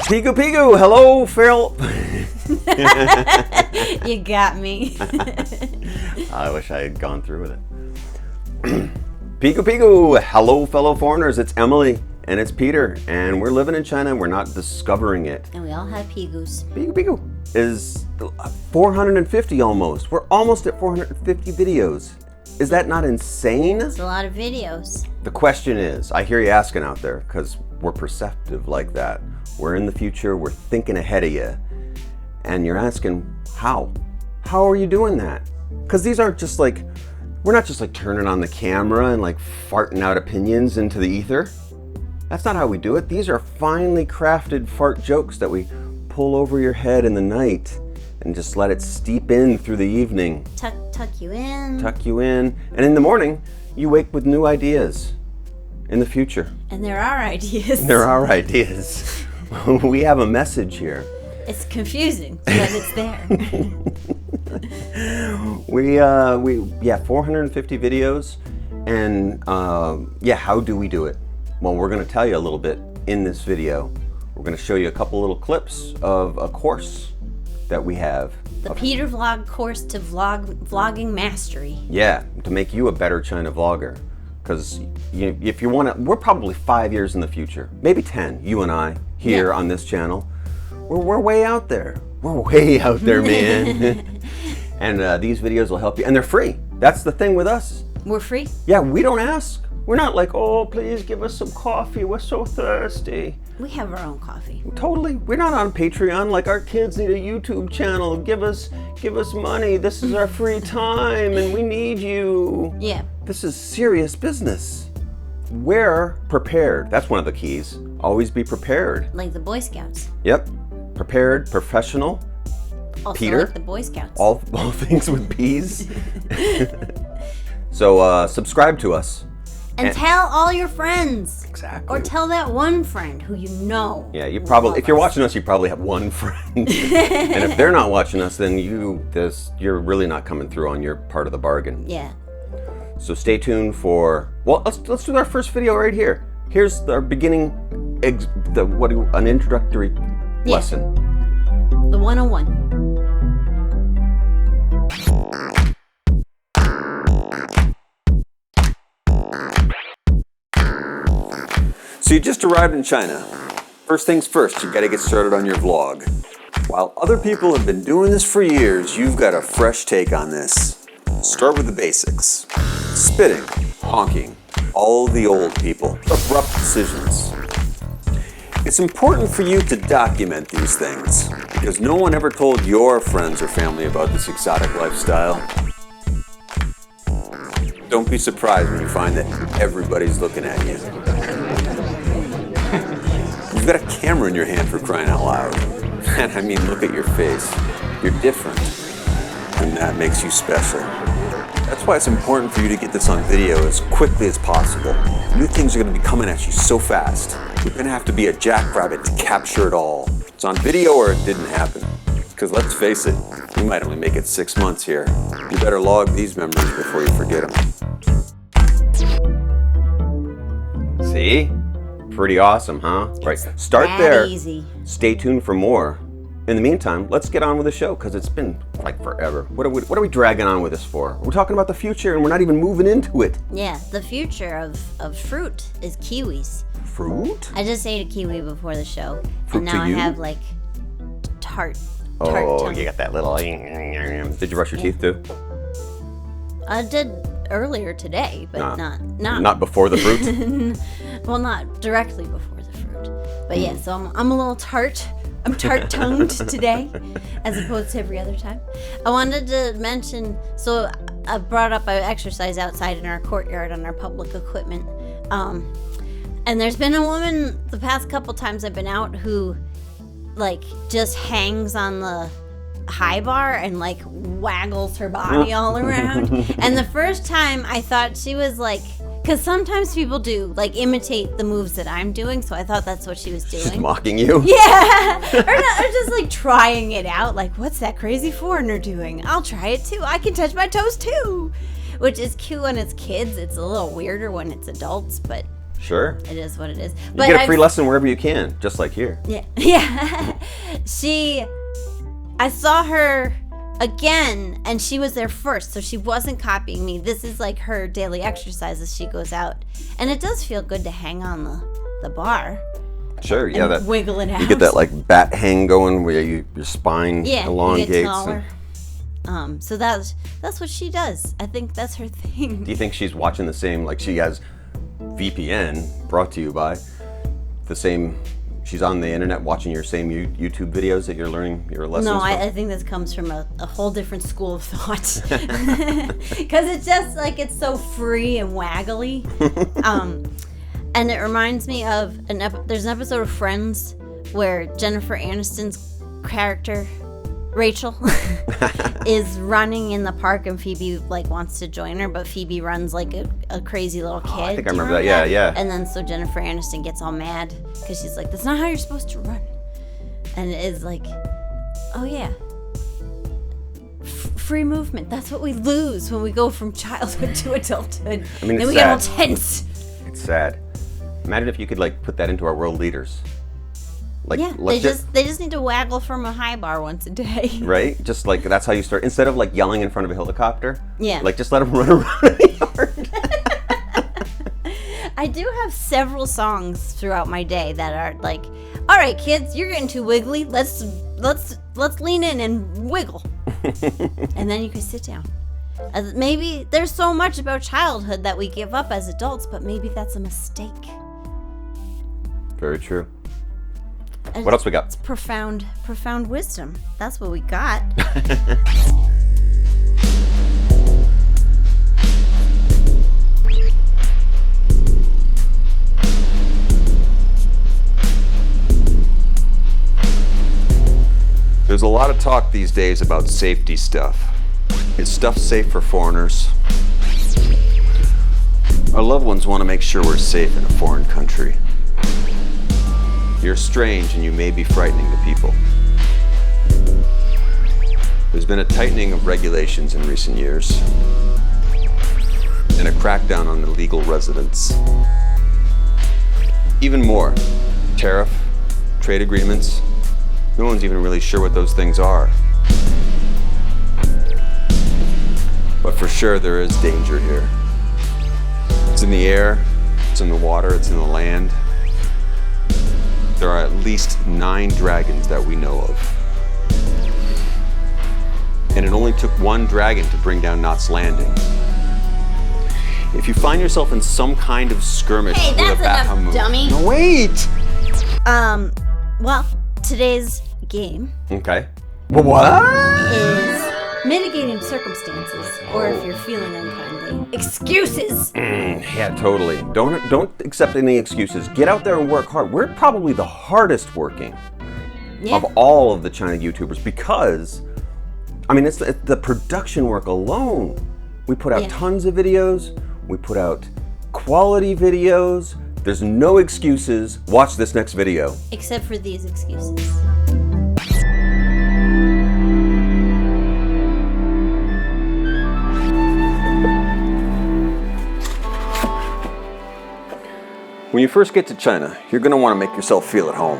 𝗣𝘂𝗪, hello, Farrell. You got me. I wish I had gone through with it. 𝗣𝘂𝗪, hello, fellow foreigners. It's Emily and it's Peter, and we're living in China and we're not discovering it. And we all have pigus. 𝗣𝘂𝗪 is 450 almost. We're almost at 450 videos. Is that not insane? It's a lot of videos. The question is, I hear you asking out there, because we're perceptive like that. We're in the future, we're thinking ahead of you. And you're asking, how? How are you doing that? Because these aren't just like, we're not just like turning on the camera and like farting out opinions into the ether. That's not how we do it. These are finely crafted fart jokes that we pull over your head in the night and just let it steep in through the evening. Tuck you in. Tuck you in. And in the morning, you wake with new ideas in the future. And there are ideas. There are ideas. We have a message here. It's confusing, but it's there. we 450 videos, and how do we do it? Well, we're going to tell you a little bit in this video. We're going to show you a couple little clips of a course that we have. The Peter Vlog course to vlogging mastery. Yeah, to make you a better China vlogger. Because if you want to, we're probably 5 years in the future, maybe 10, you and I, here on this channel. We're way out there. We're way out there, man. And these videos will help you. And they're free. That's the thing with us. We're free? Yeah, we don't ask. We're not like, oh, please give us some coffee. We're so thirsty. We have our own coffee. Totally. We're not on Patreon like our kids need a YouTube channel. Give us money. This is our free time and we need you. Yeah. This is serious business. We're prepared. That's one of the keys. Always be prepared. Like the Boy Scouts. Yep. Prepared, professional. Also Peter. Like the Boy Scouts. All things with P's. So subscribe to us. And tell all your friends. Exactly. Or tell that one friend who you know. Yeah, you probably, if you're watching us, you probably have one friend. And if they're not watching us, then you're really not coming through on your part of the bargain. Yeah. So stay tuned for, well, let's do our first video right here. Here's our beginning, an introductory lesson. The 101. So you just arrived in China. First things first, you gotta get started on your vlog. While other people have been doing this for years, you've got a fresh take on this. Start with the basics. Spitting, honking, all the old people, abrupt decisions. It's important for you to document these things, because no one ever told your friends or family about this exotic lifestyle. Don't be surprised when you find that everybody's looking at you. You've got a camera in your hand, for crying out loud. And I mean, look at your face. You're different, and that makes you special. That's why it's important for you to get this on video as quickly as possible. New things are going to be coming at you so fast. You're going to have to be a jackrabbit to capture it all. It's on video or it didn't happen. Because let's face it, you might only make it 6 months here. You better log these memories before you forget them. See? Pretty awesome, huh? Right. Start there. Easy. Stay tuned for more. In the meantime, let's get on with the show, because it's been like forever. What are we dragging on with this for? We're talking about the future and we're not even moving into it. Yeah, the future of fruit is kiwis. Fruit? I just ate a kiwi before the show. Fruit and now to you? I have like tart tongue. You got that little... Did you brush your teeth too? I did earlier today, but Not before the fruit? Well, not directly before the fruit. But yeah, so I'm a little tart. I'm tart-tongued today, as opposed to every other time. I wanted to mention, so I brought up, I exercise outside in our courtyard on our public equipment. And there's been a woman the past couple times I've been out who, like, just hangs on the high bar and, like, waggles her body all around. And the first time I thought she was, like, because sometimes people do, like, imitate the moves that I'm doing, so I thought that's what she was doing. She's mocking you? Yeah! or just, like, trying it out. Like, what's that crazy foreigner doing? I'll try it, too. I can touch my toes, too! Which is cute when it's kids. It's a little weirder when it's adults, but Sure. It is what it is. You get a free lesson wherever you can, just like here. Yeah. Yeah. I saw her again, and she was there first, so she wasn't copying me. This is like her daily exercise as she goes out. And it does feel good to hang on the bar. Sure, yeah. And wiggle it out. You get that like bat hang going where your spine elongates. You get taller. So that's what she does. I think that's her thing. Do you think she's watching the same, like she has VPN brought to you by the same, she's on the internet watching your same YouTube videos that you're learning your lessons No, from? I think this comes from a whole different school of thought. Because it's just like, it's so free and waggly. And it reminds me of there's an episode of Friends where Jennifer Aniston's character, Rachel, is running in the park and Phoebe like wants to join her, but Phoebe runs like a crazy little kid. I think I remember that. Yeah. And then so Jennifer Aniston gets all mad because she's like, that's not how you're supposed to run. And it is like, oh yeah, free movement. That's what we lose when we go from childhood to adulthood. I mean, it's then we sad. get all tense. It's sad. Imagine if you could like put that into our world leaders. Like, yeah, they just need to waggle from a high bar once a day. Right? Just like that's how you start. Instead of like yelling in front of a helicopter. Yeah. Like just let them run around in the yard. I do have several songs throughout my day that are like, all right, kids, you're getting too wiggly. Let's lean in and wiggle. And then you can sit down. Maybe there's so much about childhood that we give up as adults, but maybe that's a mistake. Very true. What else we got? It's profound wisdom. That's what we got. There's a lot of talk these days about safety stuff. Is stuff safe for foreigners? Our loved ones want to make sure we're safe in a foreign country. You're strange and you may be frightening to people. There's been a tightening of regulations in recent years and a crackdown on illegal residents. Even more, tariff, trade agreements, no one's even really sure what those things are. But for sure there is danger here. It's in the air, it's in the water, it's in the land. There are at least 9 dragons that we know of. And it only took one dragon to bring down Knots Landing. If you find yourself in some kind of skirmish with a 𝗣𝗵cie, dummy. No, wait! Well, today's game Okay. What? is mitigating circumstances, or if you're feeling unkindly, excuses. Yeah, totally. Don't accept any excuses. Get out there and work hard. We're probably the hardest working of all of the China YouTubers because, I mean, it's the production work alone. We put out tons of videos. We put out quality videos. There's no excuses. Watch this next video. Except for these excuses. when you first get to China, you're going to want to make yourself feel at home.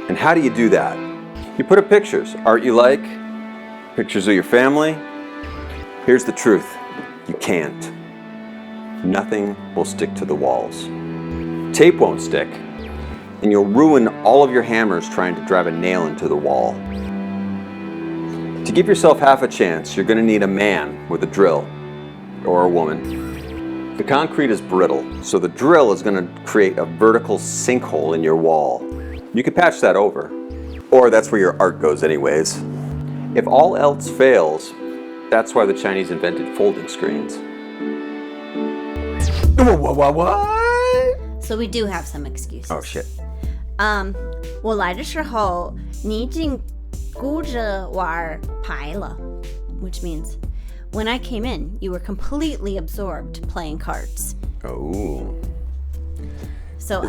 And how do you do that? You put up pictures, art you like, pictures of your family. Here's the truth, you can't. Nothing will stick to the walls. Tape won't stick, and you'll ruin all of your hammers trying to drive a nail into the wall. To give yourself half a chance, you're going to need a man with a drill, or a woman. The concrete is brittle, so the drill is going to create a vertical sinkhole in your wall. You could patch that over, or that's where your art goes anyways. If all else fails, that's why the Chinese invented folding screens. What? So we do have some excuses. Oh shit. 我来的时候你已经顾着玩牌了 which means when I came in, you were completely absorbed playing cards. Oh. So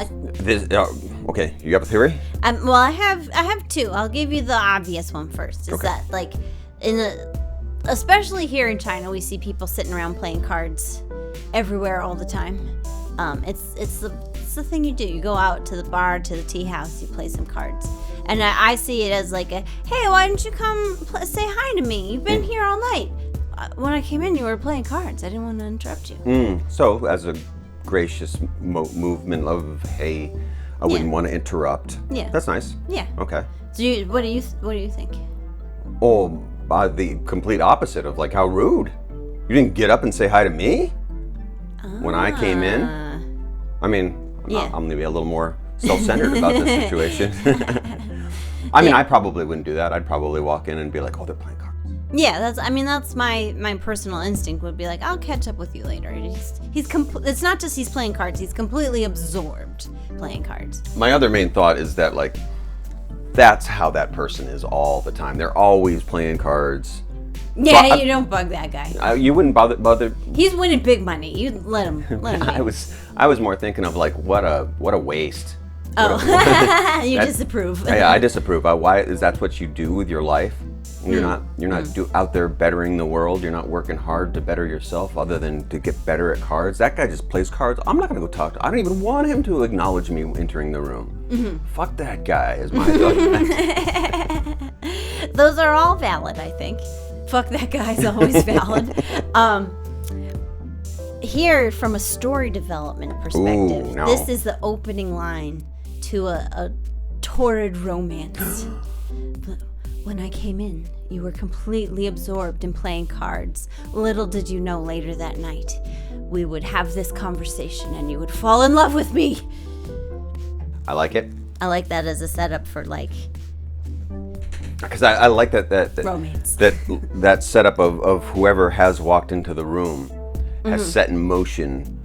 okay, you have a theory? well, I have two. I'll give you the obvious one first. Is that like especially here in China, we see people sitting around playing cards everywhere all the time. It's the thing you do. You go out to the bar, to the tea house, you play some cards. And I see it as like hey, why didn't you come say hi to me? You've been here all night. When I came in, you were playing cards. I didn't want to interrupt you. So as a gracious movement of, hey, I wouldn't want to interrupt. Yeah. That's nice. Yeah. Okay. So what do you think? Oh, the complete opposite of like how rude. You didn't get up and say hi to me when I came in. I mean, I'm going to be a little more self-centered about this situation. I mean, I probably wouldn't do that. I'd probably walk in and be like, oh, they're playing cards. Yeah, that's my personal instinct would be like, I'll catch up with you later. It's not just he's playing cards, he's completely absorbed playing cards. My other main thought is that like that's how that person is all the time. They're always playing cards. Yeah, so you don't bug that guy. You wouldn't bother. He's winning big money. You let him. I was more thinking of like what a waste. You disapprove. Yeah, I disapprove. Why is that what you do with your life? You're not out there bettering the world. You're not working hard to better yourself other than to get better at cards. That guy just plays cards. I'm not going to go talk to I don't even want him to acknowledge me entering the room. Fuck that guy is my thought. Those are all valid, I think. Fuck that guy's always valid. Here, from a story development perspective, this is the opening line to a torrid romance. When I came in, you were completely absorbed in playing cards. Little did you know later that night, we would have this conversation and you would fall in love with me. I like it. I like that as a setup for like... Because I like that romance. That setup of whoever has walked into the room has set in motion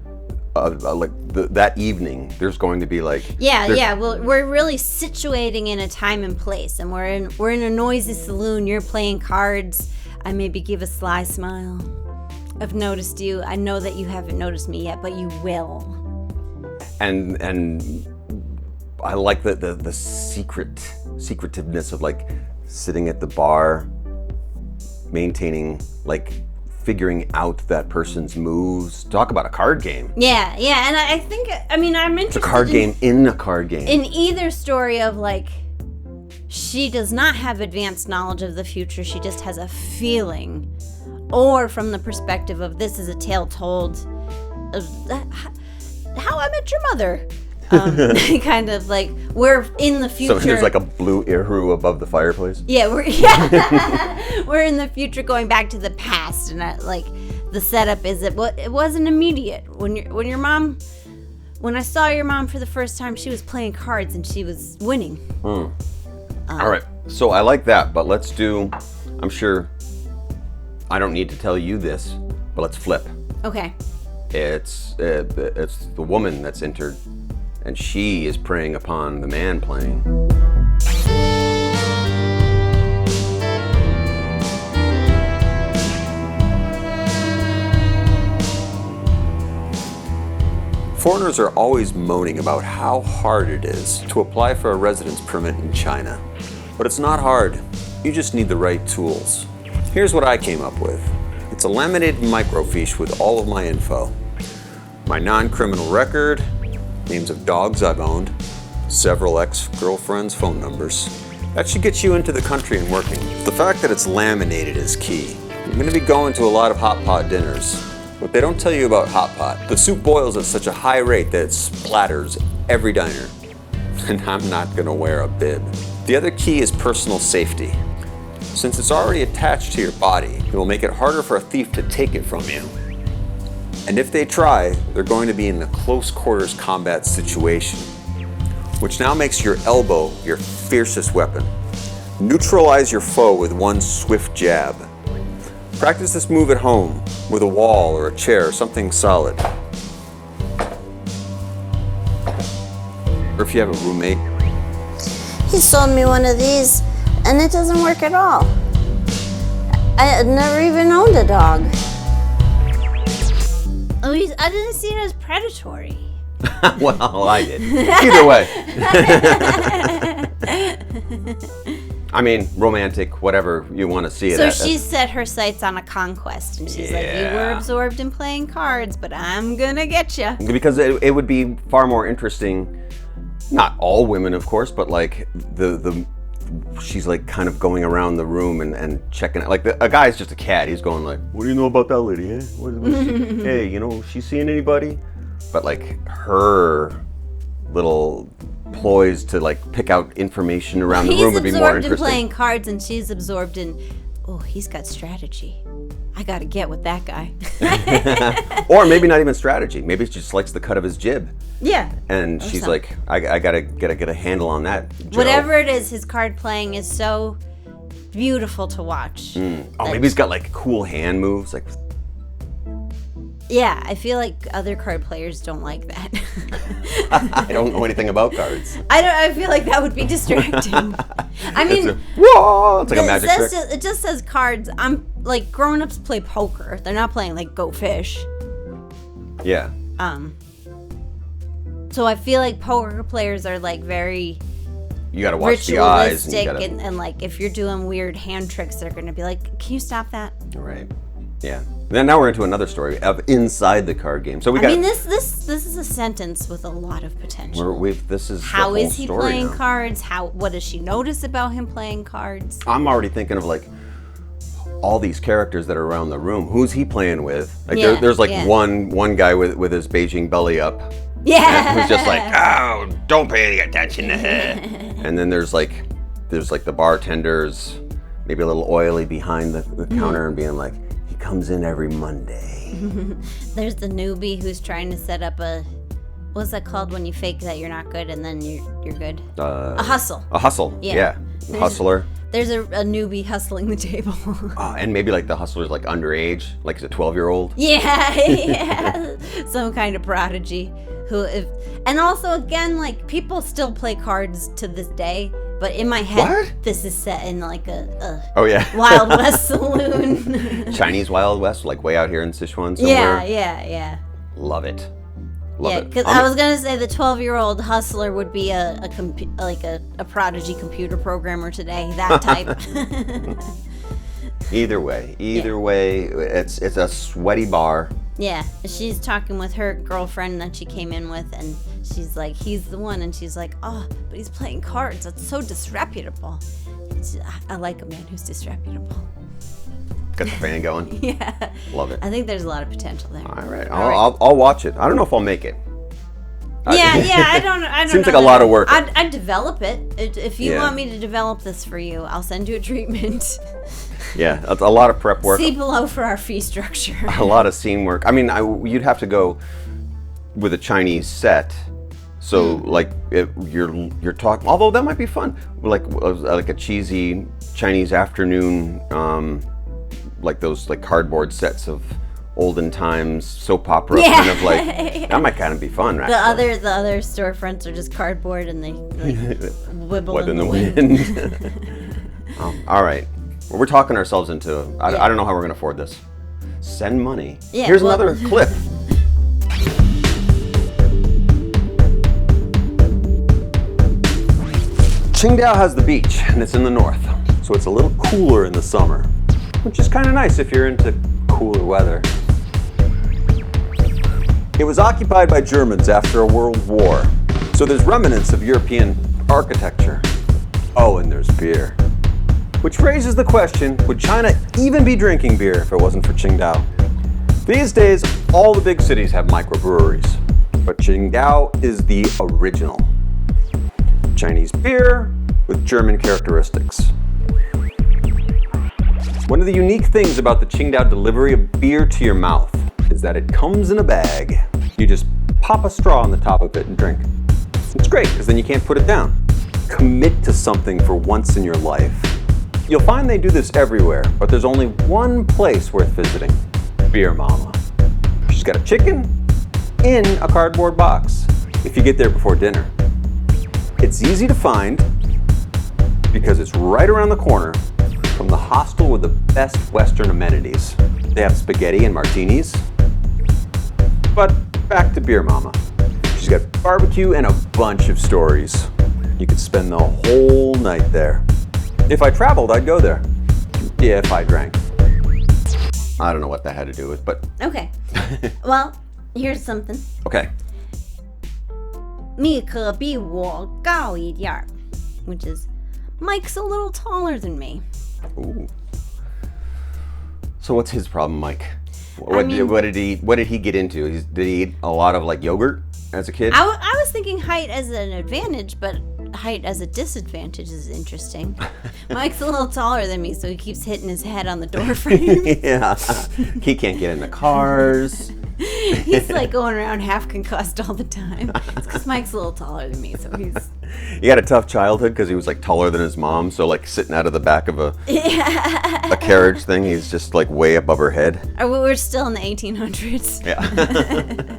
like that evening. There's going to be like Well, we're really situating in a time and place, and we're in a noisy saloon. You're playing cards. I maybe give a sly smile. I've noticed you. I know that you haven't noticed me yet, but you will. And I like the secretiveness of like sitting at the bar, maintaining like figuring out that person's moves. Talk about a card game. Yeah, and I think, I'm interested it's a card game in a card game. In either story of like, she does not have advanced knowledge of the future, she just has a feeling. Or from the perspective of this is a tale told of how I met your mother. Kind of like we're in the future. So there's like a blue irihu above the fireplace. Yeah, we're in the future going back to the past, and like the setup is it wasn't immediate when I saw your mom for the first time. She was playing cards and she was winning. All right, so I like that, but let's do. I'm sure I don't need to tell you this, but let's flip. Okay. It's the woman that's entered. And she is preying upon the man playing. Foreigners are always moaning about how hard it is to apply for a residence permit in China. But it's not hard. You just need the right tools. Here's what I came up with. It's a laminated microfiche with all of my info. My non-criminal record, names of dogs I've owned, several ex-girlfriends' phone numbers. That should get you into the country and working. The fact that it's laminated is key. You're going to be going to a lot of hot pot dinners, but they don't tell you about hot pot. The soup boils at such a high rate that it splatters every diner. And I'm not going to wear a bib. The other key is personal safety. Since it's already attached to your body, it will make it harder for a thief to take it from you. And if they try, they're going to be in a close quarters combat situation, which now makes your elbow your fiercest weapon. Neutralize your foe with one swift jab. Practice this move at home with a wall or a chair, something solid. Or if you have a roommate. He sold me one of these and it doesn't work at all. I had never even owned a dog. Oh, I didn't see it as predatory. Well, I did. Either way. I mean, romantic, whatever you want to see it So as. she set her sights on a conquest, and she's like, you were absorbed in playing cards, but I'm gonna get you. Because it would be far more interesting, not all women, of course, but like she's like kind of going around the room and checking it. Like a guy's just a cat. He's going like, what do you know about that lady? Eh? Hey, you know, she seeing anybody? But like her little ploys to like pick out information around the room would be more interesting. He's absorbed in playing cards, and she's absorbed in, oh, he's got strategy. I gotta get with that guy. Or maybe not even strategy. Maybe she just likes the cut of his jib. Yeah. And she's like, I gotta get a handle on that, Joe. Whatever it is, his card playing is so beautiful to watch. Oh, maybe he's got like cool hand moves, like. Yeah, I feel like other card players don't like that. I don't know anything about cards. I feel like that would be distracting. I mean, whoa, it's like a magic trick. It just says cards. I'm like, grown-ups play poker. They're not playing like Go Fish. Yeah. So I feel like poker players are like very You gotta watch the eyes. ritualistic, and like if you're doing weird hand tricks, they're gonna be like, "Can you stop that?" Right. Yeah. Then now we're into another story of inside the card game. So we got. I mean, this is a sentence with a lot of potential. This is How the whole is he story playing now. cards? What does she notice about him playing cards? I'm already thinking of like all these characters that are around the room. Who's he playing with? Like there's like one guy with his Beijing belly up. Yeah. Who's just like, oh, don't pay any attention. And then there's like the bartenders, maybe a little oily behind the counter and being like, he comes in every Monday. There's the newbie who's trying to set up what's that called when you fake that you're not good and then you're good? A hustle. A hustle. Yeah. Hustler. There's a newbie hustling the table. And maybe like the hustler's like underage, like he's a 12-year-old. Yeah. Some kind of prodigy and also again, like people still play cards to this day, but in my head, this is set in like a Wild West saloon. Chinese Wild West, like way out here in Sichuan somewhere. Yeah. Love it. Love it. Because I was gonna say the 12-year-old hustler would be a prodigy computer programmer today. That type. Either way, it's a sweaty bar. Yeah, she's talking with her girlfriend that she came in with, and she's like, he's the one, and she's like, oh, but he's playing cards. That's so disreputable. I like a man who's disreputable. Got the fan going. Yeah. Love it. I think there's a lot of potential there. All right. I'll watch it. I don't know if I'll make it. I don't Seems know like a lot of work. I'd develop it. If you want me to develop this for you, I'll send you a treatment. Yeah, that's a lot of prep work. See below for our fee structure. A lot of scene work. I mean, you'd have to go with a Chinese set. So like you're talking, although that might be fun, like a cheesy Chinese afternoon, like those like cardboard sets of olden times soap opera kind of like that might kind of be fun. Actually. The other storefronts are just cardboard and they like wibble in the wind. All right, well, we're talking ourselves into. I don't know how we're gonna afford this. Send money. Yeah, Here's another clip. Qingdao has the beach, and it's in the north, so it's a little cooler in the summer, which is kind of nice if you're into cooler weather. It was occupied by Germans after a world war, so there's remnants of European architecture. Oh, and there's beer. Which raises the question, would China even be drinking beer if it wasn't for Qingdao? These days, all the big cities have microbreweries, but Qingdao is the original. Chinese beer with German characteristics. One of the unique things about the Qingdao delivery of beer to your mouth is that it comes in a bag. You just pop a straw on the top of it and drink. It's great because then you can't put it down. Commit to something for once in your life. You'll find they do this everywhere, but there's only one place worth visiting, Beer Mama. She's got a chicken in a cardboard box if you get there before dinner. It's easy to find because it's right around the corner from the hostel with the best Western amenities. They have spaghetti and martinis. But back to Beer Mama. She's got barbecue and a bunch of stories. You could spend the whole night there. If I traveled, I'd go there. Yeah, if I drank. I don't know what that had to do with, but Okay. Well, here's something. okay. 你可比我高一点儿, which is Mike's a little taller than me. Ooh. So what's his problem, Mike? I mean- What did he get into? Did he eat a lot of like yogurt as a kid? I was thinking height as an advantage, but height as a disadvantage is interesting. Mike's a little taller than me, so he keeps hitting his head on the door frame. Yeah. He can't get in the cars. He's like going around half concussed all the time. It's because Mike's a little taller than me, so he's... He had a tough childhood because he was like taller than his mom. So like sitting out of the back of a carriage thing, he's just like way above her head. We're still in the 1800s. Yeah.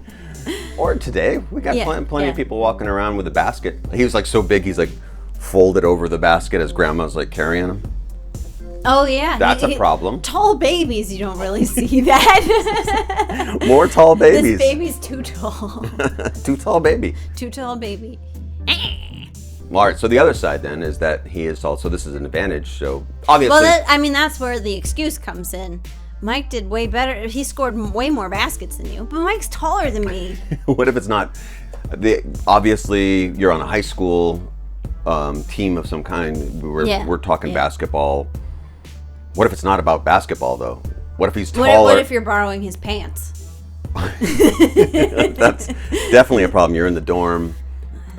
Or today, we got plenty of people walking around with a basket. He was like so big, he's like folded over the basket as grandma's like carrying him. Oh yeah, That's a problem. Tall babies, you don't really see that. More tall babies. This baby's too tall. Too tall baby. Too tall baby. All right, so the other side then is that he is tall, so this is an advantage. So obviously, Well, that's where the excuse comes in. Mike did way better. He scored way more baskets than you, but Mike's taller than me. what if it's not? Obviously, you're on a high school team of some kind. We're talking basketball. What if it's not about basketball though? What if he's taller? What if you're borrowing his pants? That's definitely a problem. You're in the dorm.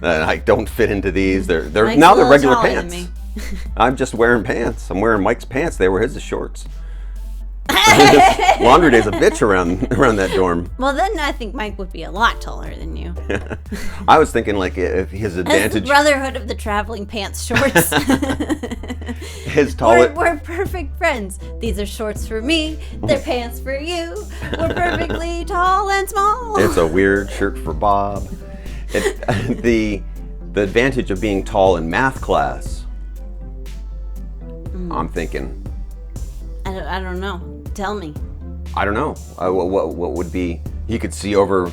I don't fit into these. They're Mike's now a they're little regular taller than pants. me. I'm just wearing pants. I'm wearing Mike's pants. They were his shorts. Laundry day's a bitch around that dorm. Well, then I think Mike would be a lot taller than you. I was thinking like if his That's advantage, the brotherhood of the traveling pants shorts. his taller. We're perfect friends. These are shorts for me. They're pants for you. We're perfectly tall and small. It's a weird shirt for Bob. The advantage of being tall in math class. I'm thinking. I don't know. Tell me. I don't know. What would be? He could see over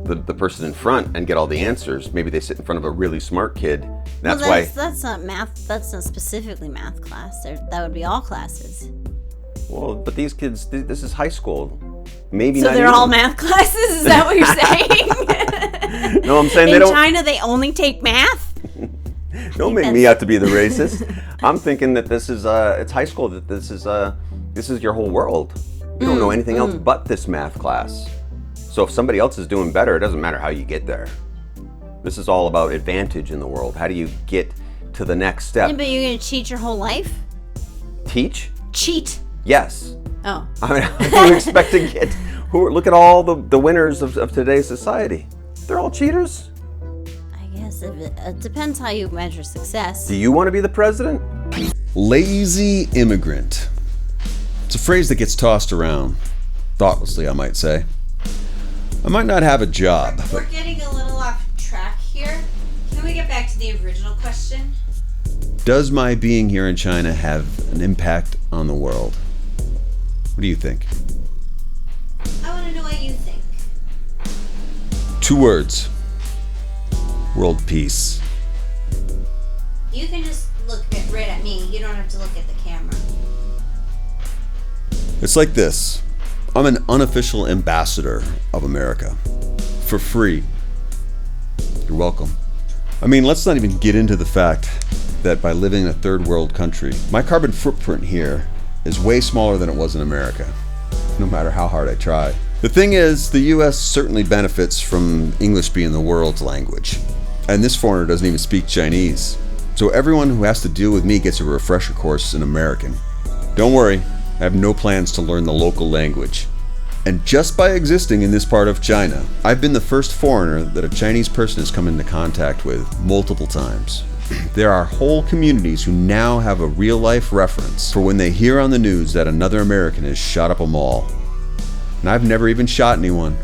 the person in front and get all the answers. Maybe they sit in front of a really smart kid. That's why. That's not math. That's not specifically math class. That would be all classes. Well, but these kids, this is high school. Maybe So not they're even. all math classes? Is that what you're saying? No, I'm saying they In don't. China, they only take math? Don't make me out to be the racist. I'm thinking that this is it's high school. That this is your whole world. You don't know anything else but this math class. So if somebody else is doing better, it doesn't matter how you get there. This is all about advantage in the world. How do you get to the next step? Yeah, but you're going to cheat your whole life? Teach? Cheat. Yes. Oh. I mean, how do you expect to get? Look at all the winners of today's society. They're all cheaters. I guess it depends how you measure success. Do you want to be the president? Lazy immigrant. It's a phrase that gets tossed around, thoughtlessly, I might say. I might not have a job, We're but getting a little off track here. Can we get back to the original question? does my being here in China have an impact on the world? What do you think? I want to know what you think. 2 words. World peace. You can just look right at me. You don't have to look at the camera. It's like this. I'm an unofficial ambassador of America. For free. You're welcome. I mean, let's not even get into the fact that by living in a third world country, my carbon footprint here is way smaller than it was in America, no matter how hard I try. The thing is, the US certainly benefits from English being the world's language. And this foreigner doesn't even speak Chinese. So everyone who has to deal with me gets a refresher course in American. Don't worry, I have no plans to learn the local language. And just by existing in this part of China, I've been the first foreigner that a Chinese person has come into contact with multiple times. There are whole communities who now have a real-life reference for when they hear on the news that another American has shot up a mall. And I've never even shot anyone.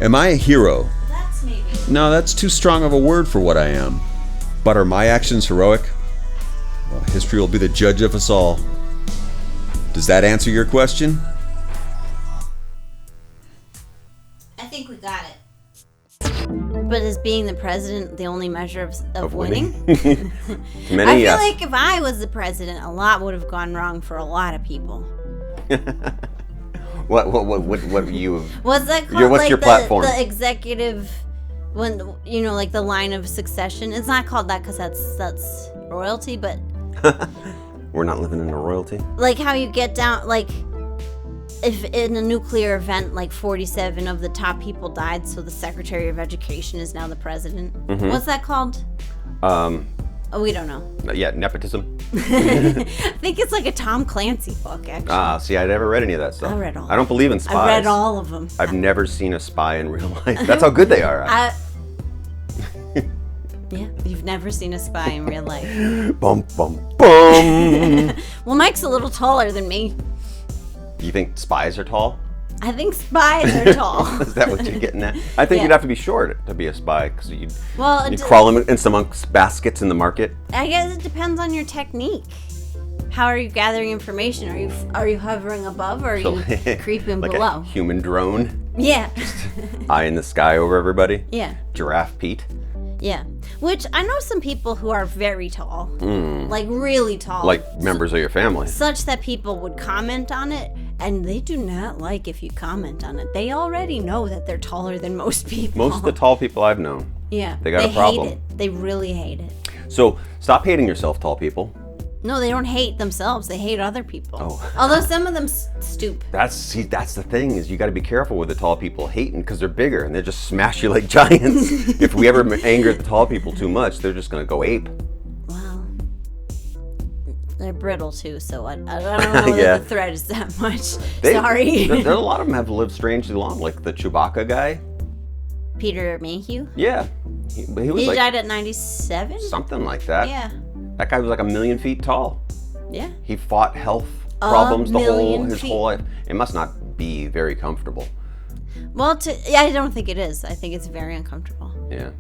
Am I a hero? That's maybe. No, that's too strong of a word for what I am. But are my actions heroic? Well, history will be the judge of us all. Does that answer your question? I think we got it. But is being the president the only measure of winning? To many, I feel yes. like if I was the president, a lot would have gone wrong for a lot of people. What you? What's that called? What's like your platform? The executive, when you know, like the line of succession. It's not called that because that's royalty, but We're not living in a royalty. like how you get down, like if in a nuclear event, like 47 of the top people died, so the Secretary of Education is now the president. What's that called? Oh, we don't know. Yeah, nepotism. I think it's like a Tom Clancy book, actually. See, I never read any of that stuff. I read all I don't believe in spies. I read all of them. I've never seen a spy in real life. That's how good they are. Yeah, you've never seen a spy in real life. Bum bum bum. Well, Mike's a little taller than me. You think spies are tall? I think spies are tall. Is that what you're getting at? I think Yeah. you'd have to be short to be a spy because you'd Well, crawl in amongst baskets in the market. I guess it depends on your technique. How are you gathering information? Are you hovering above or are you creeping like below? a human drone, Yeah. eye in the sky over everybody. Yeah. Giraffe Pete. Yeah. Which I know some people who are very tall, like really tall, Like members of your family. such that people would comment on it, and they do not like if you comment on it. They already know that they're taller than most people. Most of the tall people I've known. yeah, they got a problem. Hate it. They really hate it. So stop hating yourself, tall people. No, they don't hate themselves. They hate other people. Oh. Although some of them stoop. That's the thing is you got to be careful with the tall people hating because they're bigger and they just smash you like giants. If we ever anger the tall people too much, they're just gonna go ape. Well, they're brittle too, so I don't know Yeah. that the threat is that much. They- Sorry. There a lot of them have lived strangely long, like the Chewbacca guy. Peter Mayhew. Yeah, he was He like died at 97. something like that. Yeah. That guy was like 1,000,000 feet tall. Yeah. He fought health problems million his feet. whole life. It must not be very comfortable. Well, yeah, I don't think it is. I think it's very uncomfortable. Yeah.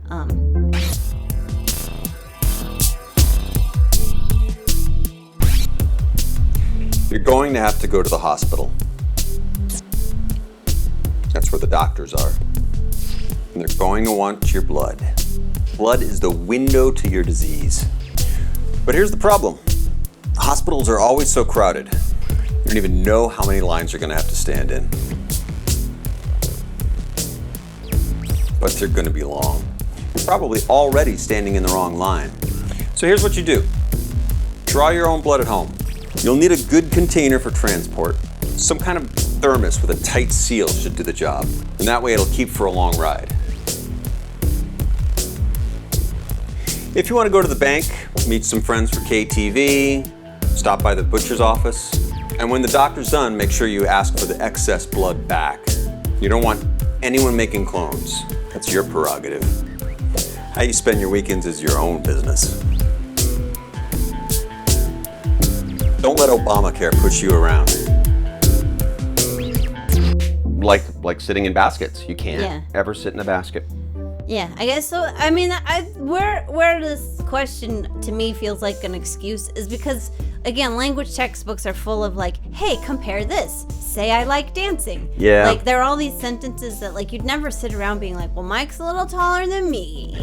You're going to have to go to the hospital. That's where the doctors are. And they're going to want your blood. Blood is the window to your disease. But here's the problem. Hospitals are always so crowded. You don't even know how many lines you're going to have to stand in. But they're going to be long. You're probably already standing in the wrong line. So here's what you do. Draw your own blood at home. You'll need a good container for transport. Some kind of thermos with a tight seal should do the job. And that way it'll keep for a long ride. If you want to go to the bank, meet some friends for KTV, stop by the butcher's office, and when the doctor's done, make sure you ask for the excess blood back. You don't want anyone making clones. That's your prerogative. How you spend your weekends is your own business. Don't let Obamacare push you around. Like sitting in baskets. You can't ever sit in a basket. Yeah, I guess so. I mean, where this question to me feels like an excuse is because, again, language textbooks are full of like, hey, compare this. Say I like dancing. Yeah. Like, there are all these sentences that, like, you'd never sit around being like, well, Mike's a little taller than me.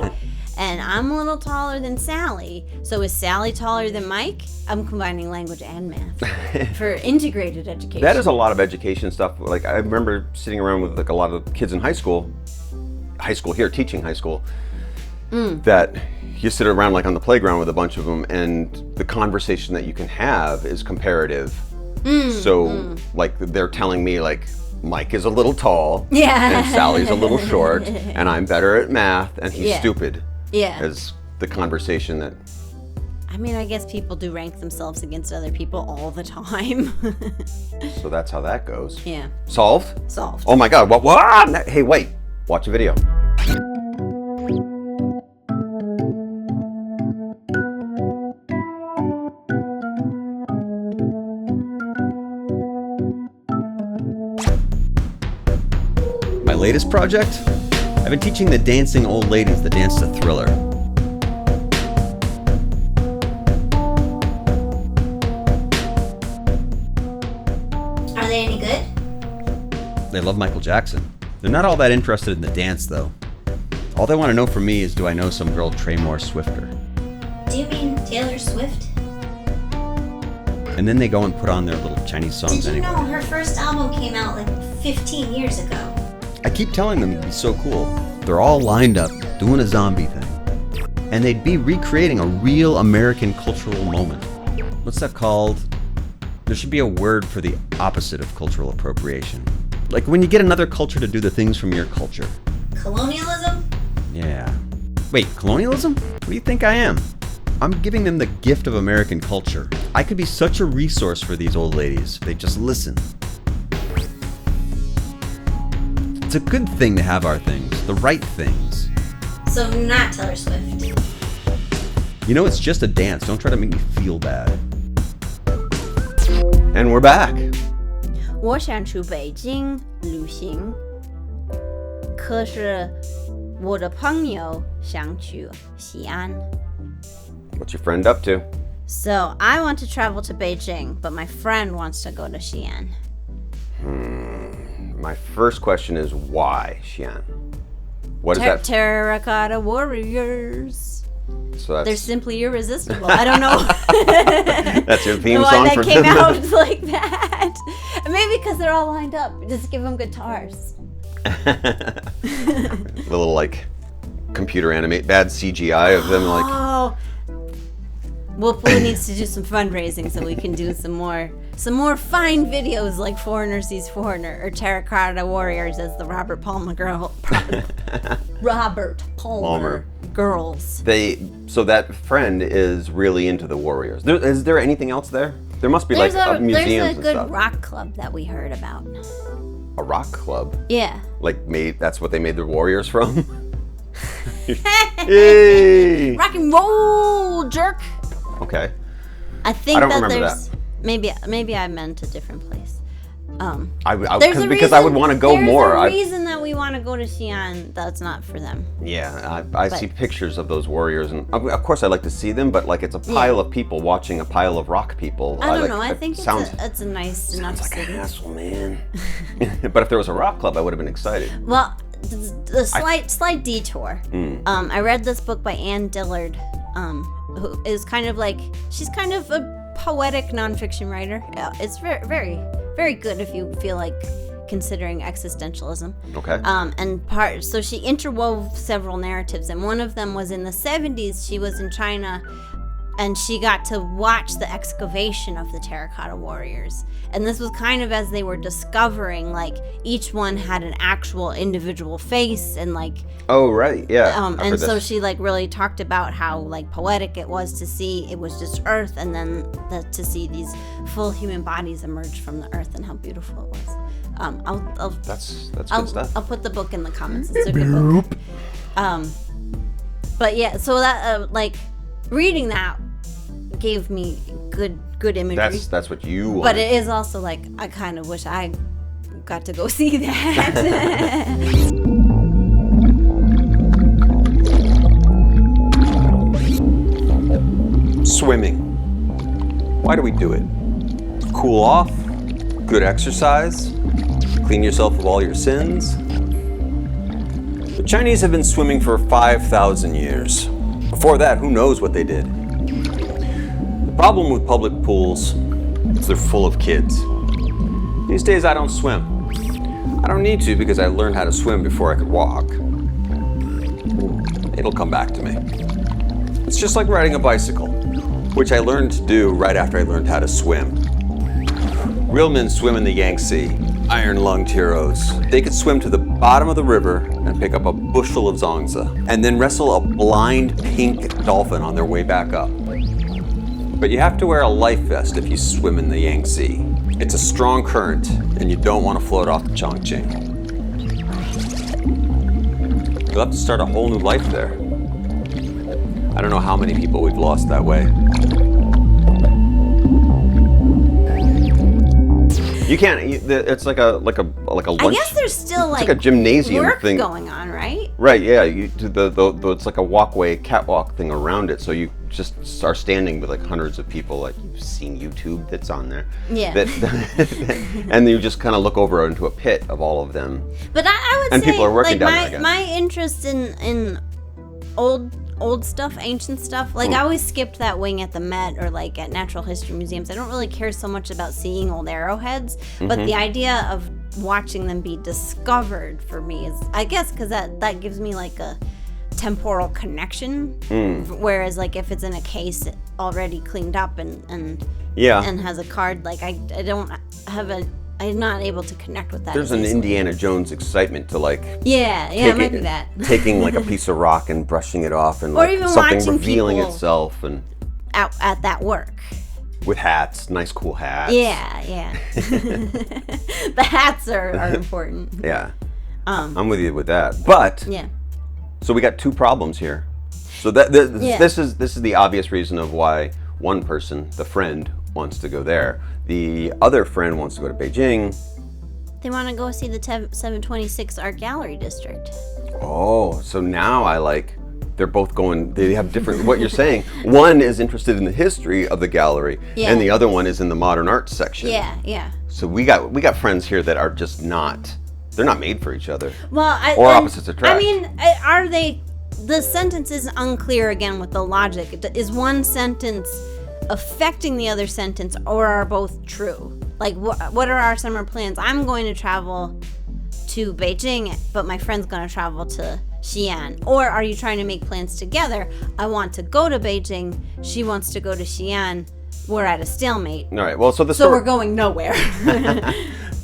And I'm a little taller than Sally. So is Sally taller than Mike? I'm combining language and math for integrated education. That is a lot of education stuff. Like, I remember sitting around with like a lot of kids in high school here, teaching high school, that you sit around like on the playground with a bunch of them and the conversation that you can have is comparative. Like they're telling me like Mike is a little tall and Sally's a little short and I'm better at math and he's stupid. Yeah. As the conversation that... I mean, I guess people do rank themselves against other people all the time. So that's how that goes. Yeah. Solved? Solved. Oh my God, what? Hey, wait, watch a video. My latest project? I've been teaching the dancing old ladies the dance to Thriller. Are they any good? They love Michael Jackson. They're not all that interested in the dance, though. All they want to know from me is, do I know some girl Tremor Swifter? Do you mean Taylor Swift? And then they go and put on their little Chinese songs Did you anyway. know her first album came out like 15 years ago? I keep telling them it'd be so cool. They're all lined up doing a zombie thing. And they'd be recreating a real American cultural moment. What's that called? There should be a word for the opposite of cultural appropriation. Like when you get another culture to do the things from your culture. Colonialism? Yeah. Wait, colonialism? What do you think I am? I'm giving them the gift of American culture. I could be such a resource for these old ladies if they just listen. It's a good thing to have our things, the right things. So not Taylor Swift. You know, it's just a dance. Don't try to make me feel bad. And we're back. 我想去北京旅行，可是我的朋友想去西安。 What's your friend up to? So I want to travel to Beijing, but my friend wants to go to Xi'an. My first question is why Xi'an? What is that? Terracotta Warriors. So that's, They're simply irresistible. I don't know that's your theme why song that for came them. out like that. Maybe because they're all lined up. Just give them guitars. The little like computer animate bad CGI of them like Oh. whoopwu needs to do some fundraising so we can do some more fine videos like Foreigner Sees Foreigner or Terracotta Warriors as the Robert Palmer girls. so that friend is really into the Warriors. Is there anything else there? There must be There's like museums a and good stuff. rock club that we heard about. A rock club? Yeah. Like that's what they made the Warriors from? Hey! Rock and roll, jerk. Okay. I think I don't that remember there's maybe I meant a different place. Because I would want to go more. There's a reason that we want to go to Xi'an that's not for them. Yeah, I see pictures of those warriors, and of course I like to see them, but like it's a pile of people watching a pile of rock people. I don't know. I think it's a nice enough Sounds like city. an asshole, man. But if there was a rock club, I would have been excited. Well, the slight detour. I read this book by Anne Dillard, who is she's kind of a poetic nonfiction writer. It's very, very, very good if you feel like considering existentialism. Okay. So she interwove several narratives, and one of them was in the 70s. She was in China, and she got to watch the excavation of the Terracotta Warriors. And this was kind of as they were discovering, like, each one had an actual individual face, and like. Oh right, yeah. And so she like really talked about how like poetic it was to see it was just Earth, and then to see these full human bodies emerge from the Earth, and how beautiful it was. That's good stuff. I'll put the book in the comments. It's a good book. But yeah, so that reading that gave me good imagery. That's what you want. But it is also like I kind of wish I got to go see that. Swimming. Why do we do it? Cool off? Good exercise? Clean yourself of all your sins? The Chinese have been swimming for 5,000 years. Before that, who knows what they did? The problem with public pools is they're full of kids. These days I don't swim. I don't need to because I learned how to swim before I could walk. It'll come back to me. It's just like riding a bicycle, which I learned to do right after I learned how to swim. Real men swim in the Yangtze, iron-lunged heroes. They could swim to the bottom of the river and pick up a bushel of zongzi, and then wrestle a blind pink dolphin on their way back up. But you have to wear a life vest if you swim in the Yangtze. It's a strong current, and you don't want to float off the Chongqing. You'll have to start a whole new life there. I don't know how many people we've lost that way. You can't. It's like a lunch. I guess there's still like a gymnasium work thing going on, right? Right. Yeah. It's like a walkway, catwalk thing around it. So you just are standing with like hundreds of people. Like you've seen YouTube that's on there. Yeah. And you just kind of look over into a pit of all of them. But I would and say people are working like down there, I guess. my interest in old stuff, ancient stuff. Like I always skipped that wing at the Met or like at natural history museums. I don't really care so much about seeing old arrowheads, but the idea of watching them be discovered for me is, I guess, because that gives me like a temporal connection. Whereas like if it's in a case already cleaned up and has a card, like I'm not able to connect with that. There's an Indiana Jones excitement to like it might be that taking like a piece of rock and brushing it off and or like even something watching revealing people itself and at that work with hats, nice cool hats. Yeah. The hats are important. Yeah. I'm with you with that. But Yeah. so we got two problems here. So this is the obvious reason of why one person, the friend, wants to go there. The other friend wants to go to Beijing. They want to go see the 726 Art Gallery District. Oh, so now they're both going, they have different, what you're saying. One is interested in the history of the gallery, and the other one is in the modern art section. Yeah. So we got friends here that are just they're not made for each other. Well, or opposites attract. I mean, are they, the sentence is unclear again with the logic. Is one sentence affecting the other sentence, or are both true? Like, what are our summer plans? I'm going to travel to Beijing, but my friend's going to travel to Xi'an. Or are you trying to make plans together? I want to go to Beijing. She wants to go to Xi'an. We're at a stalemate. All right. Well, so we're going nowhere.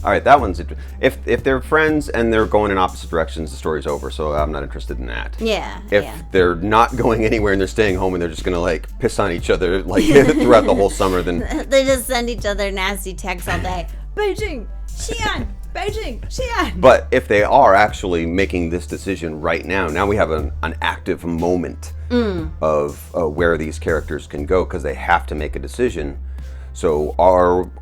All right, that one's if they're friends and they're going in opposite directions, the story's over. So I'm not interested in that. Yeah. If they're not going anywhere and they're staying home and they're just gonna like piss on each other like throughout the whole summer, then they just send each other nasty texts all day. Beijing, Xi'an, Beijing, Xi'an. But if they are actually making this decision right now we have an active moment of where these characters can go because they have to make a decision. So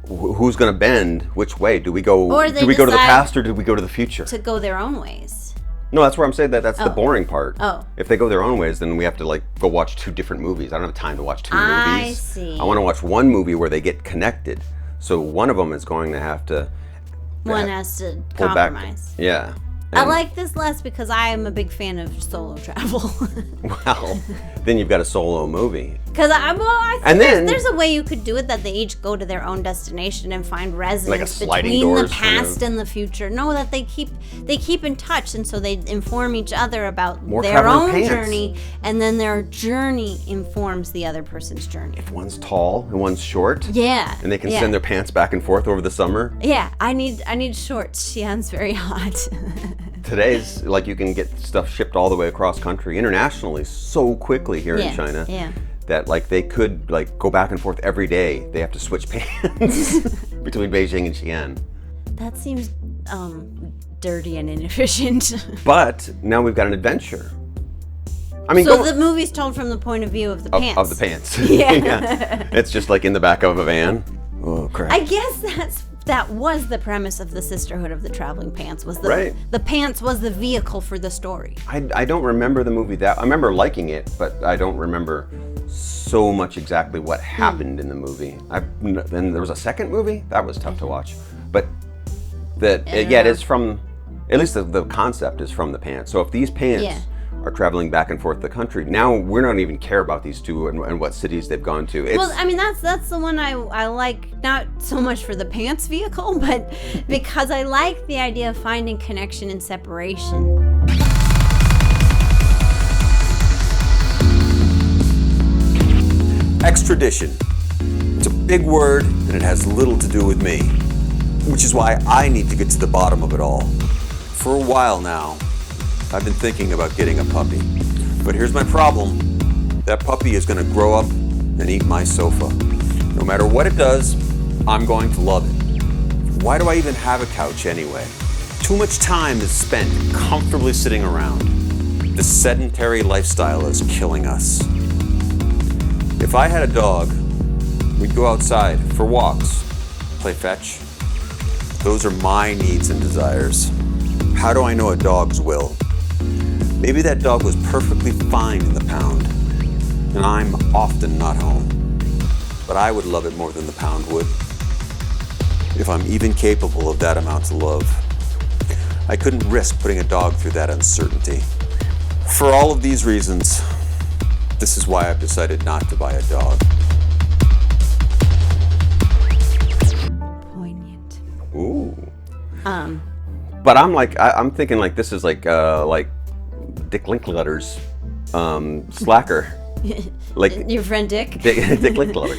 who's going to bend which way? Do we go to the past or do we go to the future? To go their own ways. No, that's where I'm saying that's the boring part. Oh. If they go their own ways, then we have to like go watch two different movies. I don't have time to watch two movies. I see. I want to watch one movie where they get connected. So one of them is going to have to one has to pull compromise. Back. Yeah. I like this less because I am a big fan of solo travel. Well, then you've got a solo movie. Because I think there's a way you could do it that they each go to their own destination and find resonance between the past and the future. No, that they keep in touch, and so they inform each other about their own journey, and then their journey informs the other person's journey. If one's tall and one's short, and they can send their pants back and forth over the summer. Yeah, I need shorts. Xi'an's very hot. Today's like you can get stuff shipped all the way across country internationally so quickly here in China that like they could like go back and forth every day. They have to switch pants between Beijing and Xi'an. That seems dirty and inefficient. But now we've got an adventure. I mean, so the movie's told from the point of view of the pants. Of the pants. Yeah. It's just like in the back of a van. Oh crap. I guess that was the premise of the Sisterhood of the Traveling Pants. The pants was the vehicle for the story. I don't remember the movie I remember liking it, but I don't remember so much exactly what happened in the movie. Then there was a second movie that was tough to watch, but it is from at least the concept is from the pants. So if these pants are traveling back and forth the country, now we don't even care about these two and what cities they've gone to. Well, I mean that's the one I like, not so much for the pants vehicle, but because I like the idea of finding connection and separation. Extradition. It's a big word and it has little to do with me, which is why I need to get to the bottom of it all. For a while now, I've been thinking about getting a puppy. But here's my problem. That puppy is going to grow up and eat my sofa. No matter what it does, I'm going to love it. Why do I even have a couch anyway? Too much time is spent comfortably sitting around. The sedentary lifestyle is killing us. If I had a dog, we'd go outside for walks, play fetch, Those are my needs and desires. How do I know a dog's will? Maybe that dog was perfectly fine in the pound, and I'm often not home. But I would love it more than the pound would. If I'm even capable of that amount of love. I couldn't risk putting a dog through that uncertainty. For all of these reasons, this is why I've decided not to buy a dog. Poignant. Ooh. But I'm thinking like this is like Dick Linklater's Slacker. Like your friend Dick? Dick Linklater.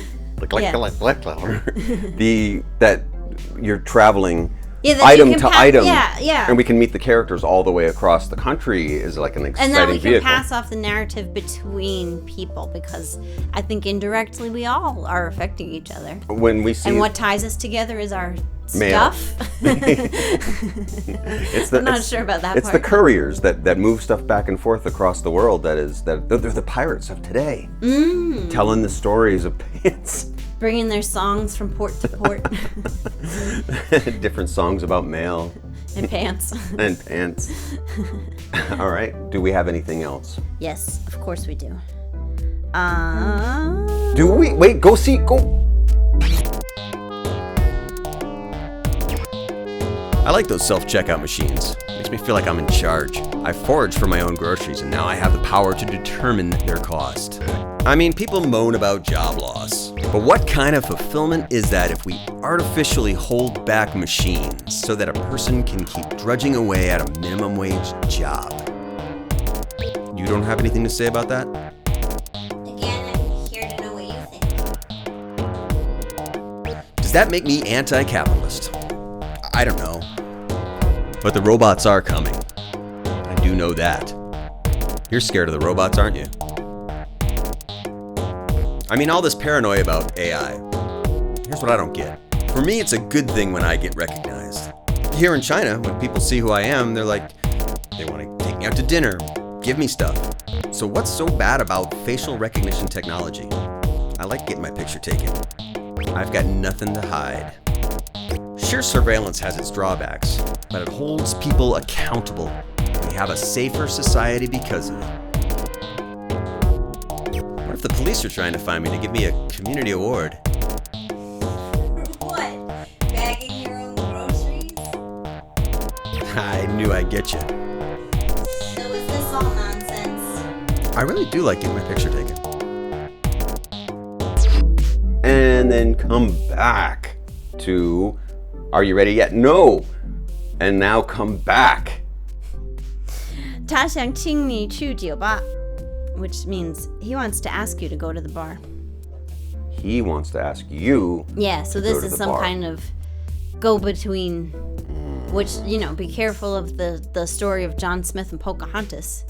That you're traveling item to item, and we can meet the characters all the way across the country is like an exciting vehicle. And then we can pass off the narrative between people, because I think indirectly we all are affecting each other. When we see, and what ties us together is our mail. stuff. I'm not sure about that it's part. the couriers that move stuff back and forth across the world. They're the pirates of today, telling the stories of pants. Bringing their songs from port to port. Different songs about mail. And pants. And pants. All right. Do we have anything else? Yes, of course we do. Do we? Wait, go. I like those self-checkout machines. Makes me feel like I'm in charge. I forage for my own groceries, and now I have the power to determine their cost. I mean, people moan about job loss, but what kind of fulfillment is that if we artificially hold back machines so that a person can keep drudging away at a minimum wage job? You don't have anything to say about that? Again, I'm here to know what you think. Does that make me anti-capitalist? I don't know. But the robots are coming. I do know that. You're scared of the robots, aren't you? I mean, all this paranoia about AI. Here's what I don't get. For me, it's a good thing when I get recognized. Here in China, when people see who I am, they're like, they want to take me out to dinner, give me stuff. So what's so bad about facial recognition technology? I like getting my picture taken. I've got nothing to hide. Sure, surveillance has its drawbacks, but it holds people accountable. We have a safer society because of it. What if the police are trying to find me to give me a community award? What? Bagging your own groceries? I knew I'd get you. So is this all nonsense? I really do like getting my picture taken. And then come back to, are you ready yet? No. And now come back. 他想请你去酒吧, which means he wants to ask you to go to the bar. He wants to ask you. Yeah, so this is some kind of go-between, which, you know, be careful of the story of John Smith and Pocahontas.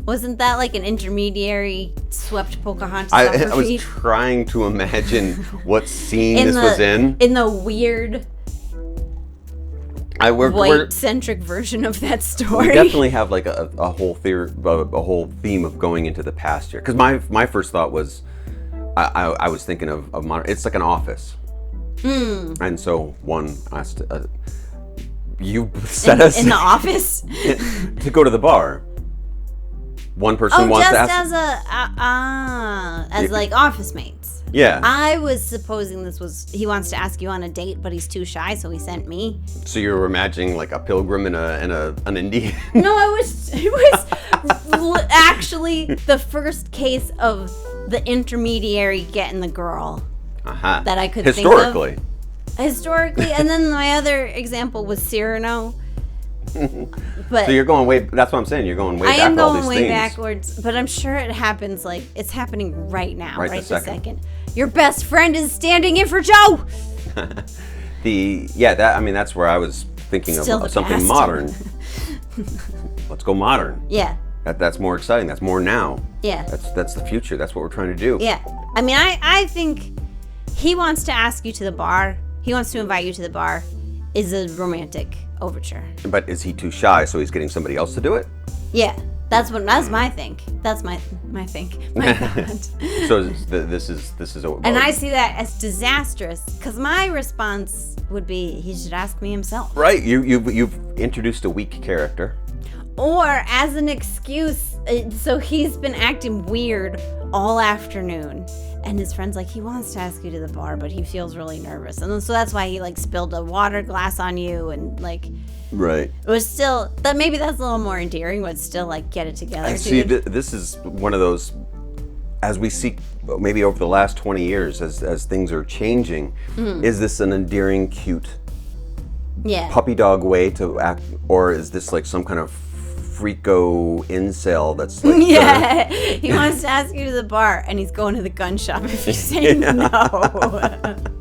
Wasn't that like an intermediary swept Pocahontas off her I was feet? trying to imagine what scene this was in. In the weird white-centric version of that story. We definitely have like a whole theory, a whole theme of going into the past here. Because my first thought was, I was thinking of modern. It's like an office, and so one asked, you set us in the office to go to the bar. One person wants to ask. as like office mates. Yeah. I was supposing this was he wants to ask you on a date, but he's too shy, so he sent me. So you were imagining like a pilgrim and an Indian. No, it was actually the first case of the intermediary getting the girl that I could think of. Historically, and then my other example was Cyrano. But so you're going way. That's what I'm saying. You're going way back. I am all going these way things. backwards, but I'm sure it happens like it's happening right now, right this this second. Your best friend is standing in for Joe. That's where I was thinking of something past. modern. Let's go modern. Yeah. That's more exciting. That's more now. Yeah. That's the future. That's what we're trying to do. Yeah. I mean, I think he wants to ask you to the bar. He wants to invite you to the bar. Is a romantic overture. But is he too shy, so he's getting somebody else to do it? Yeah. That's my think. That's my think. My thought. So this is a. And I see that as disastrous because my response would be he should ask me himself. Right. You've introduced a weak character. Or as an excuse, so he's been acting weird all afternoon. And his friend's like, he wants to ask you to the bar, but he feels really nervous. And so that's why he like spilled a water glass on you and like. Right. It was still, that maybe that's a little more endearing, but still like get it together. And see, this is one of those, as we see maybe over the last 20 years, as things are changing, is this an endearing, cute puppy dog way to act, or is this like some kind of freako incel that's like he wants to ask you to the bar and he's going to the gun shop if you say no.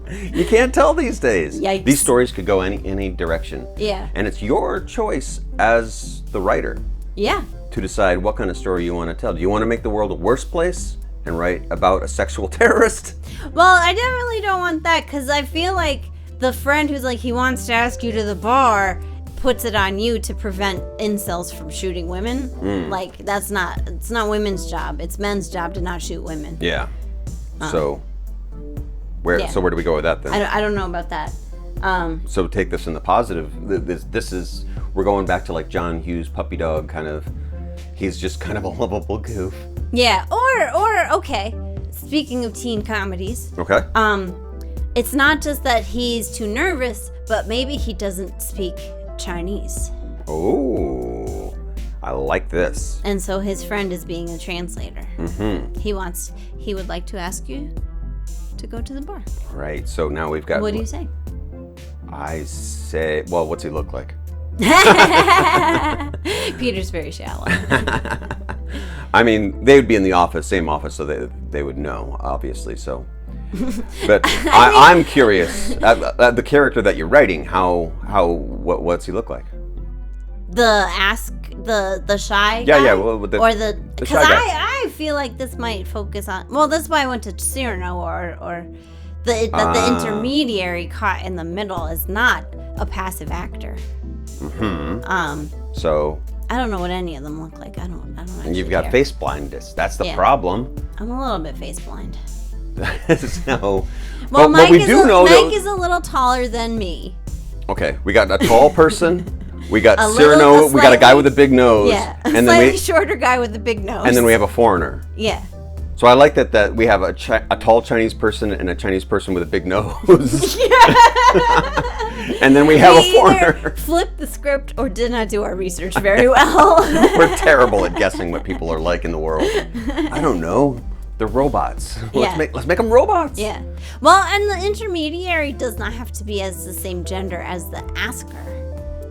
You can't tell these days. Yikes. These stories could go any direction. Yeah. And it's your choice as the writer to decide what kind of story you want to tell. Do you want to make the world a worse place and write about a sexual terrorist? Well, I definitely don't want that because I feel like the friend who's like, he wants to ask you to the bar puts it on you to prevent incels from shooting women. Like, it's not women's job. It's men's job to not shoot women. Yeah. So where do we go with that then? I don't know about that. So take this in the positive. This is, we're going back to like John Hughes puppy dog kind of, he's just kind of a lovable goof. Yeah, or okay, speaking of teen comedies. Okay. It's not just that he's too nervous, but maybe he doesn't speak Chinese. Oh, I like this. And so his friend is being a translator. He would like to ask you to go to the bar. Right, so now we've got... What do you say? I say, well, what's he look like? Peter's very shallow. I mean, they would be in the office, same office, so they would know, obviously, so... But I'm curious, the character that you're writing, what's he look like? The shy guy? Yeah, well, the shy because guy. I feel like this might focus on, well, that's why I went to Cyrano or the intermediary caught in the middle is not a passive actor. So I don't know what any of them look like. I don't and you've got care. face blindness. That's the problem. I'm a little bit face blind. So, well, Mike is a little taller than me. Okay, we got a tall person. We got A Cyrano. We got a guy slightly- with a big nose. Yeah, a and slightly then shorter guy with a big nose. and then we have a foreigner. Yeah. So I like that we have a tall Chinese person and a Chinese person with a big nose. And then we have a foreigner. Either flipped the script or did not do our research very well. We're terrible at guessing what people are like in the world. I don't know. They're robots. Yeah. Let's make them robots. Yeah. Well, and the intermediary does not have to be as the same gender as the asker.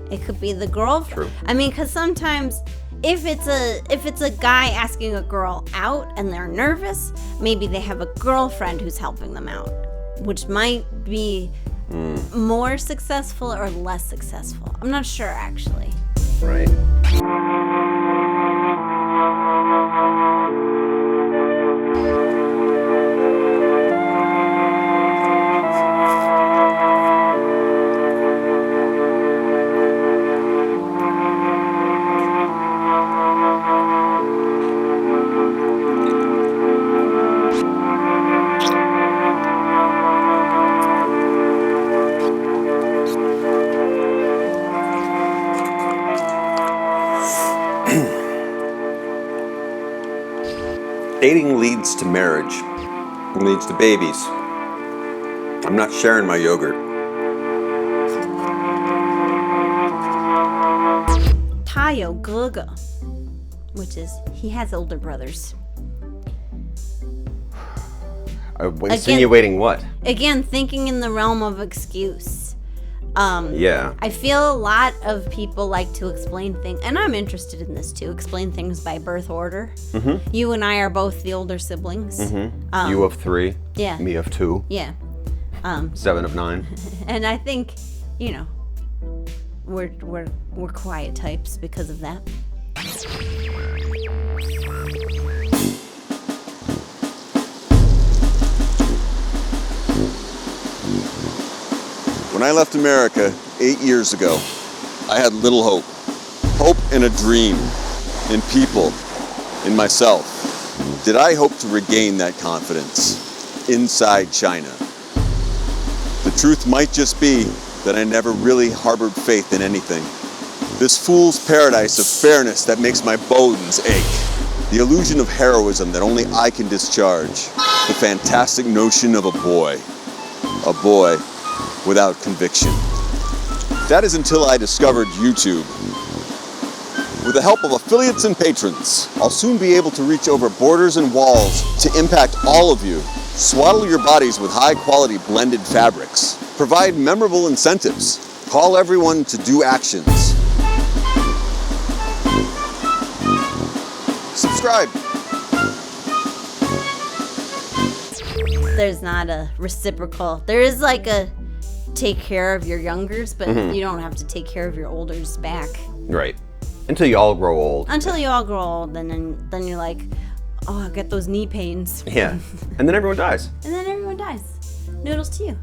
It could be the girlfriend. True. I mean, because sometimes if it's a guy asking a girl out and they're nervous, maybe they have a girlfriend who's helping them out, which might be more successful or less successful. I'm not sure, actually. Right. Dating leads to marriage, leads to babies. I'm not sharing my yogurt. 𝗖𝗵𝗪𝗶，which is he has older brothers. Insinuating what? Again, thinking in the realm of excuse. Yeah. I feel a lot of people like to explain things, and I'm interested in this too, explain things by birth order. You and I are both the older siblings. You of 3. Yeah. Me of 2. Yeah. 7 of 9. And I think, we're quiet types because of that. When I left America 8 years ago, I had little hope. Hope and a dream. in people, in myself, did I hope to regain that confidence inside China. The truth might just be that I never really harbored faith in anything. This fool's paradise of fairness that makes my bones ache. The illusion of heroism that only I can discharge. The fantastic notion of a boy without conviction. That is until I discovered YouTube. With the help of affiliates and patrons, I'll soon be able to reach over borders and walls to impact all of you. Swaddle your bodies with high-quality blended fabrics. Provide memorable incentives. Call everyone to do actions. Subscribe. There's not a reciprocal. There is like a take care of your youngers, but you don't have to take care of your olders back. Right. Until you all grow old. Until you all grow old, and then you're like, oh, I get those knee pains. Yeah. And then everyone dies. And then everyone dies. Noodles to you.